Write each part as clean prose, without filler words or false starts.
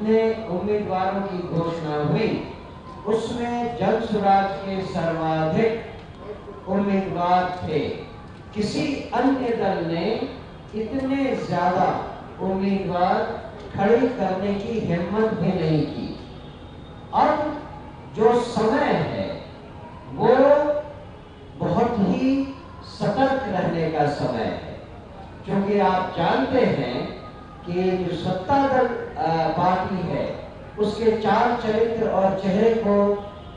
जितने उम्मीदवारों की घोषणा हुई उसमें जन स्वराज के सर्वाधिक उम्मीदवार थे। किसी अन्य दल ने इतने ज्यादा उम्मीदवार खड़ी करने की हिम्मत भी नहीं की। अब जो समय है वो बहुत ही सतर्क रहने का समय है, क्योंकि आप जानते हैं कि जो सत्ता दल पार्टी है उसके चाल चरित्र और चेहरे को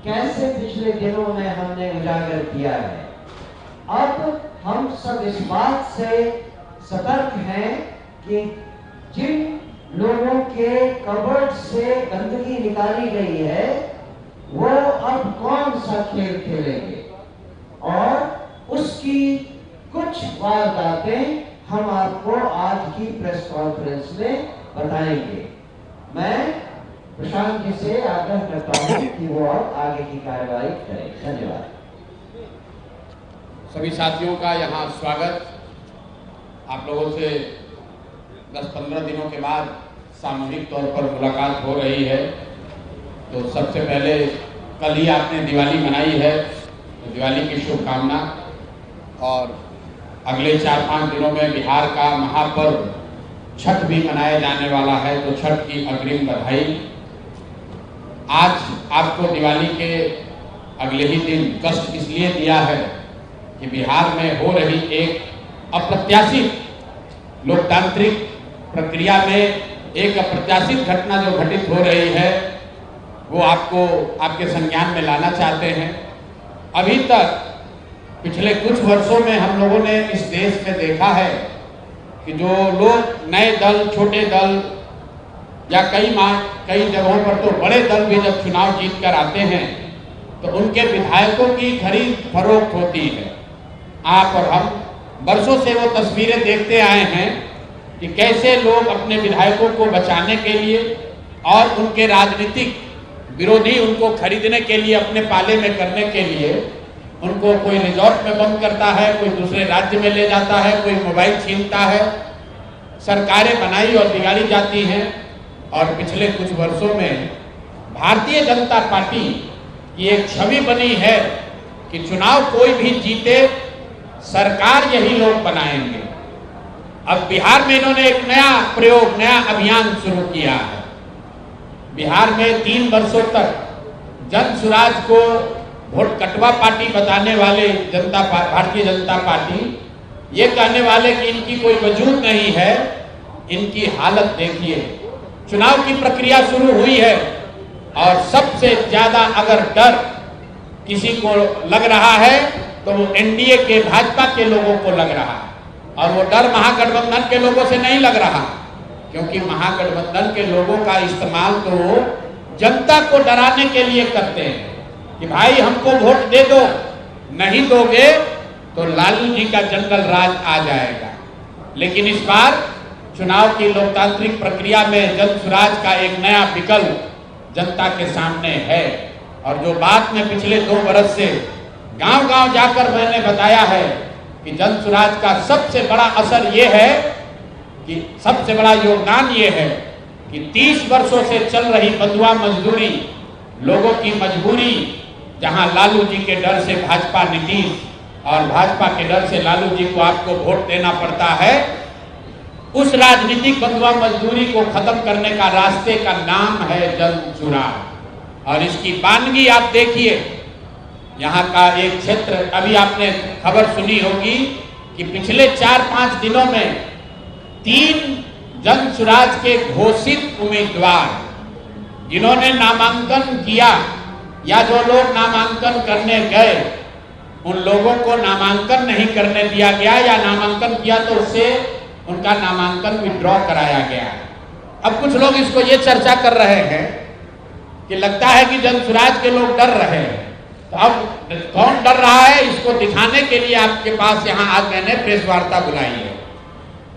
कैसे पिछले दिनों में हमने उजागर किया है। अब हम सब इस बात से सतर्क हैं कि जिन लोगों के कबर्ड से गंदगी निकाली गई है वो अब कौन सा खेल खेलेंगे, और उसकी कुछ वारदातें हम आपको आज की प्रेस कॉन्फ्रेंस में बताएंगे। मैं प्रशांत जी से आग्रह करता हूं कि वो आगे की कार्रवाई करें। धन्यवाद। सभी साथियों का यहाँ स्वागत। आप लोगों से 10-15 दिनों के बाद सामूहिक तौर पर मुलाकात हो रही है। तो सबसे पहले कल ही आपने दिवाली मनाई है, तो दिवाली की शुभकामना। और अगले 4-5 दिनों में बिहार का महापर्व छठ भी मनाया जाने वाला है, तो छठ की अग्रिम बधाई। आज आपको दिवाली के अगले ही दिन कष्ट इसलिए दिया है कि बिहार में हो रही एक अप्रत्याशित लोकतांत्रिक प्रक्रिया में एक अप्रत्याशित घटना जो घटित हो रही है वो आपको आपके संज्ञान में लाना चाहते हैं। अभी तक पिछले कुछ वर्षों में हम लोगों ने इस देश में देखा है कि जो लोग नए दल, छोटे दल या कई जगहों पर तो बड़े दल भी जब चुनाव जीत कर आते हैं तो उनके विधायकों की खरीद फरोख्त होती है। आप और हम वर्षों से वो तस्वीरें देखते आए हैं कि कैसे लोग अपने विधायकों को बचाने के लिए और उनके राजनीतिक विरोधी उनको खरीदने के लिए, अपने पाले में करने के लिए उनको कोई रिजॉर्ट में बंद करता है, कोई दूसरे राज्य में ले जाता है, कोई मोबाइल छीनता है। सरकारें बनाई और बिगाड़ी जाती हैं। और पिछले कुछ वर्षों में भारतीय जनता पार्टी की एक छवि बनी है कि चुनाव कोई भी जीते सरकार यही लोग बनाएंगे। अब बिहार में इन्होंने एक नया प्रयोग, नया अभियान शुरू किया है। बिहार में 3 वर्षों तक जन सुराज को वोट कटवा पार्टी बताने वाले भारतीय जनता पार्टी ये कहने वाले कि इनकी कोई वजूद नहीं है। इनकी हालत देखिए। चुनाव की प्रक्रिया शुरू हुई है और सबसे ज्यादा अगर डर किसी को लग रहा है तो वो एनडीए के, भाजपा के लोगों को लग रहा है। और वो डर महागठबंधन के लोगों से नहीं लग रहा, क्योंकि महागठबंधन के लोगों का इस्तेमाल तो जनता को डराने के लिए करते हैं कि भाई हमको वोट दे दो, नहीं दोगे तो लालू जी का जंगल राज आ जाएगा। लेकिन इस बार चुनाव की लोकतांत्रिक प्रक्रिया में जन सुराज का एक नया विकल्प जनता के सामने है। और जो बात में पिछले 2 वर्ष से गांव-गांव जाकर मैंने बताया है कि जन सुराज का सबसे बड़ा असर ये है कि सबसे बड़ा योगदान ये है कि 30 वर्षों से चल रही बंधुआ मजदूरी, लोगों की मजबूरी, जहां लालू जी के डर से भाजपा नीतीश और भाजपा के डर से लालू जी को आपको वोट देना पड़ता है, उस राजनीतिक बंधुआ मजदूरी को खत्म करने का रास्ते का नाम है जन सुराज। और इसकी बानगी आप देखिए। यहाँ का एक क्षेत्र, अभी आपने खबर सुनी होगी कि पिछले 4-5 दिनों में 3 जन सुराज के घोषित उम्मीदवार जिन्होंने नामांकन किया या जो लोग नामांकन करने गए उन लोगों को नामांकन नहीं करने दिया गया, या नामांकन किया तो उससे उनका नामांकन विड्रॉ कराया गया। अब कुछ लोग इसको ये चर्चा कर रहे हैं कि लगता है कि जन सुराज के लोग डर रहे हैं। तो अब कौन डर रहा है इसको दिखाने के लिए आपके पास यहाँ आज मैंने प्रेस वार्ता बुलाई है।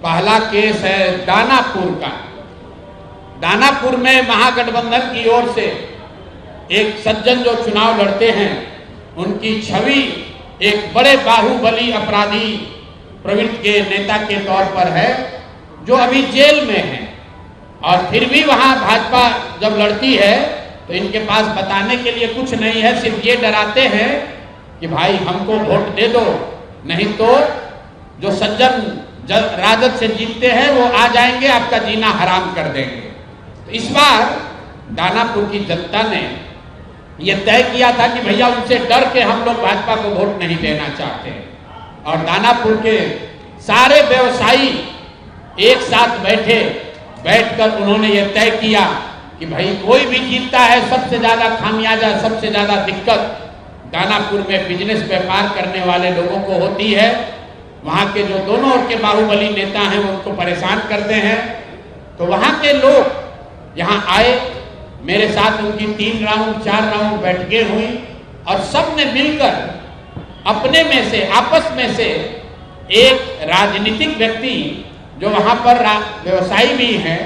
पहला केस है दानापुर का। दानापुर में महागठबंधन की ओर से एक सज्जन जो चुनाव लड़ते हैं उनकी छवि एक बड़े बाहुबली अपराधी प्रवृत्ति के नेता के तौर पर है, जो अभी जेल में है। और फिर भी वहां भाजपा जब लड़ती है तो इनके पास बताने के लिए कुछ नहीं है, सिर्फ ये डराते हैं कि भाई हमको वोट दे दो, नहीं तो जो सज्जन राजद से जीतते हैं वो आ जाएंगे, आपका जीना हराम कर देंगे। तो इस बार दानापुर की जनता ने ये तय किया था कि भैया उनसे डर के हम लोग भाजपा को वोट नहीं देना चाहते, और दानापुर के सारे व्यवसायी एक साथ बैठकर उन्होंने ये तय किया कि भाई कोई भी जीतता है, सबसे ज्यादा खामियाजा, सबसे ज्यादा दिक्कत दानापुर में बिजनेस व्यापार करने वाले लोगों को होती है। वहां के जो दोनों ओर के बाहुबली नेता हैं वो उनको परेशान करते हैं। तो वहां के लोग यहाँ आए, मेरे साथ उनकी 3 राउंड 4 राउंड बैठकें हुई और सब ने मिलकर अपने में से, आपस में से एक राजनीतिक व्यक्ति जो वहां पर व्यवसायी भी हैं,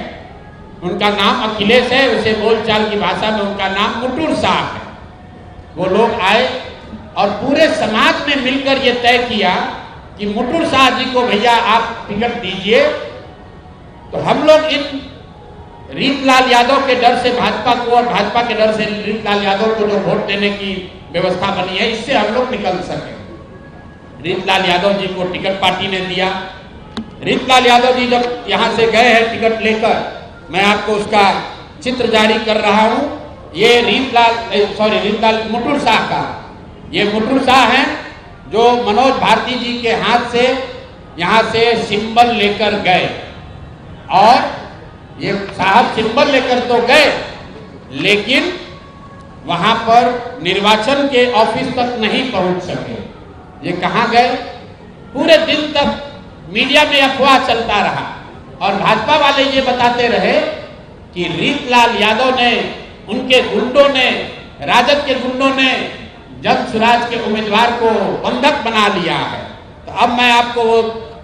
उनका नाम अखिलेश है, उसे बोलचाल की भाषा में उनका नाम मुटुर शाह है। वो लोग आए और पूरे समाज में मिलकर ये तय किया कि मुटुर शाह जी को भैया आप टिकट दीजिए। तो हम लोग इन रीतलाल यादव के डर से भाजपा को और भाजपा के डर से रीतलाल यादव को जो वोट देने की व्यवस्था बनी है, इससे हम लोग निकल सके। रीतलाल यादव जी को टिकट पार्टी ने दिया। रीतलाल यादव जी जब यहाँ से गए हैं टिकट लेकर, मैं आपको उसका चित्र जारी कर रहा हूँ। ये रीतलाल मुटुर शाह का, ये मुटुर शाह हैं जो मनोज भारती जी के हाथ से यहाँ से सिंबल लेकर गए, और ये साहब सिंबल लेकर तो गए लेकिन वहां पर निर्वाचन के ऑफिस तक नहीं पहुंच सके। ये कहां गए? पूरे दिन तक मीडिया में अफवाह चलता रहा और भाजपा वाले ये बताते रहे कि रीतलाल यादव ने, उनके गुंडों ने, राजद के गुंडों ने जन स्वराज के उम्मीदवार को बंधक बना लिया है। तो अब मैं आपको वो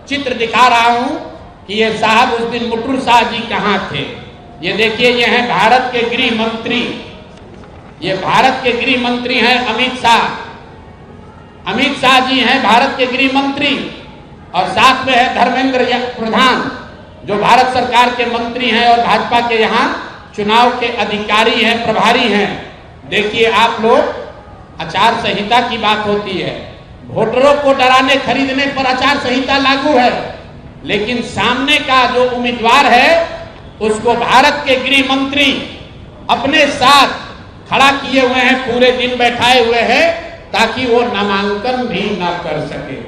चित्र दिखा रहा हूं कि ये साहब उस दिन मुटुर शाह जी कहां थे। ये देखिए, ये हैं भारत के गृह मंत्री, ये भारत के गृह मंत्री हैं अमित शाह। अमित शाह जी हैं भारत के गृह मंत्री, और साथ में है धर्मेंद्र प्रधान जो भारत सरकार के मंत्री हैं और भाजपा के यहाँ चुनाव के अधिकारी हैं, प्रभारी हैं। देखिए आप लोग, आचार संहिता की बात होती है, वोटरों को डराने खरीदने पर आचार संहिता लागू है, लेकिन सामने का जो उम्मीदवार है उसको भारत के गृह मंत्री अपने साथ खड़ा किए हुए हैं, पूरे दिन बैठाए हुए हैं ताकि वो नामांकन भी ना कर सके।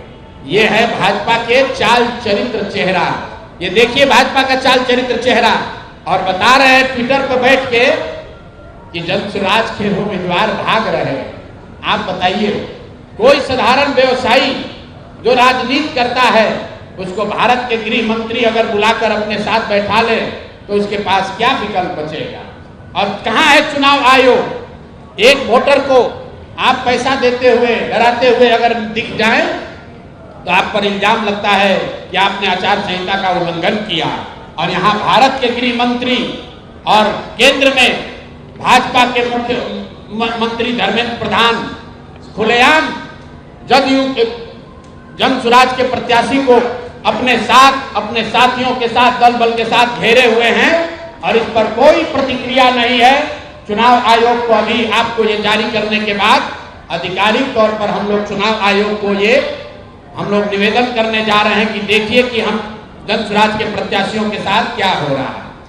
ये है भाजपा के चाल चरित्र चेहरा। ये देखिए भाजपा का चाल चरित्र चेहरा, और बता रहे हैं ट्विटर पर बैठ के कि जनसुराज के उम्मीदवार भाग रहे हैं। आप बताइए, कोई साधारण व्यवसायी जो राजनीति करता है उसको भारत के गृह मंत्री अगर बुलाकर अपने साथ बैठा ले तो उसके पास क्या विकल्प बचेगा? और कहाँ है चुनाव आयोग? एक वोटर को आप पैसा देते हुए, डराते हुए अगर दिख जाए तो आप पर इल्जाम लगता है कि आपने आचार संहिता का उल्लंघन किया। और यहाँ भारत के गृह मंत्री और केंद्र में भाजपा के मुख्य मंत्री धर्मेंद्र प्रधान खुलेआम जदयू के जन स्वराज के प्रत्याशी को अपने साथ, अपने साथियों के साथ, दल बल के साथ घेरे हुए हैं, और इस पर कोई प्रतिक्रिया नहीं है। चुनाव आयोग को अभी आपको ये जारी करने के बाद आधिकारिक तौर पर हम लोग चुनाव आयोग को हम लोग निवेदन करने जा रहे हैं कि देखिए कि हम जन स्वराज के प्रत्याशियों के साथ क्या हो रहा है।